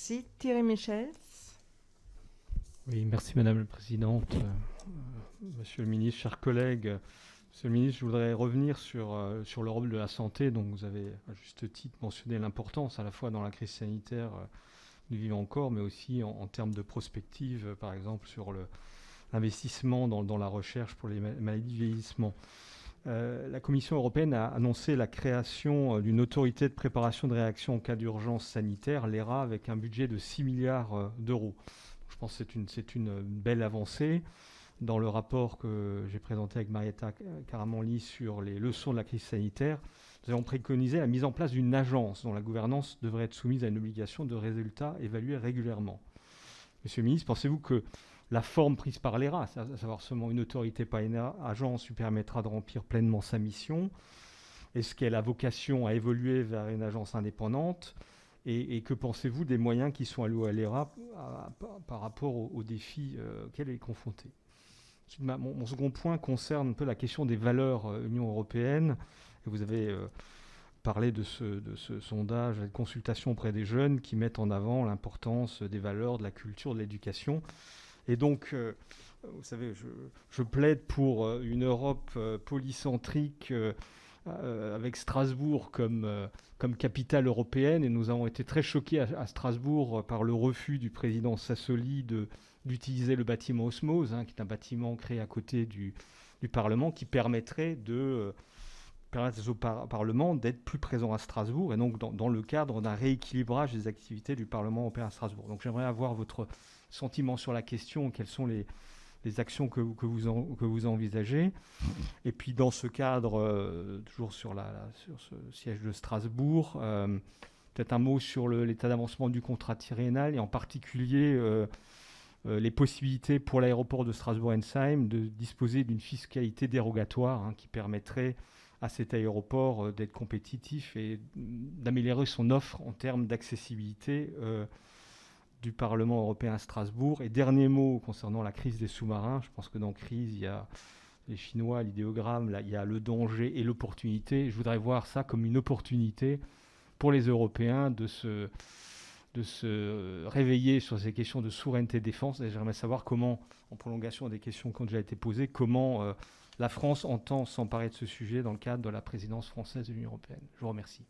Merci. Thierry Michel. Oui, merci Madame la Présidente. Monsieur le Ministre, chers collègues, Monsieur le Ministre, je voudrais revenir sur le rôle de la santé. Donc vous avez à juste titre mentionné l'importance à la fois dans la crise sanitaire nous vivons encore, mais aussi en termes de prospective, par exemple sur l'investissement dans la recherche pour les maladies de vieillissement. La Commission européenne a annoncé la création d'une autorité de préparation de réaction en cas d'urgence sanitaire, l'ERA, avec un budget de 6 milliards d'euros. Je pense que c'est une belle avancée. Dans le rapport que j'ai présenté avec Marietta Caramanli sur les leçons de la crise sanitaire, nous avons préconisé la mise en place d'une agence dont la gouvernance devrait être soumise à une obligation de résultats évalués régulièrement. Monsieur le ministre, pensez-vous que la forme prise par l'ERA, à savoir seulement une autorité, pas une agence, lui permettra de remplir pleinement sa mission? Est-ce qu'elle a vocation à évoluer vers une agence indépendante? Et que pensez-vous des moyens qui sont alloués à l'ERA par rapport aux défis auxquels elle est confrontée? Mon second point concerne un peu la question des valeurs Union européenne. Et vous avez parlé de ce sondage, de consultation auprès des jeunes qui mettent en avant l'importance des valeurs, de la culture, de l'éducation. Et donc, vous savez, je plaide pour une Europe polycentrique avec Strasbourg comme capitale européenne. Et nous avons été très choqués à Strasbourg par le refus du président Sassoli d'utiliser le bâtiment Osmose, qui est un bâtiment créé à côté du Parlement, qui permettrait permettre au Parlement d'être plus présent à Strasbourg, et donc dans le cadre d'un rééquilibrage des activités du Parlement européen à Strasbourg. Donc j'aimerais avoir votre sentiment sur la question, quelles sont les actions que vous envisagez. Et puis dans ce cadre, toujours sur ce siège de Strasbourg, peut-être un mot sur l'état d'avancement du contrat triennal, et en particulier les possibilités pour l'aéroport de Strasbourg-Ensheim de disposer d'une fiscalité dérogatoire qui permettrait à cet aéroport d'être compétitif et d'améliorer son offre en termes d'accessibilité du Parlement européen à Strasbourg. Et dernier mot concernant la crise des sous-marins. Je pense que dans crise, il y a les Chinois, l'idéogramme, là, il y a le danger et l'opportunité. Je voudrais voir ça comme une opportunité pour les Européens de se réveiller sur ces questions de souveraineté défense. Et j'aimerais savoir comment, en prolongation des questions qui ont déjà été posées, comment la France entend s'emparer de ce sujet dans le cadre de la présidence française de l'Union européenne. Je vous remercie.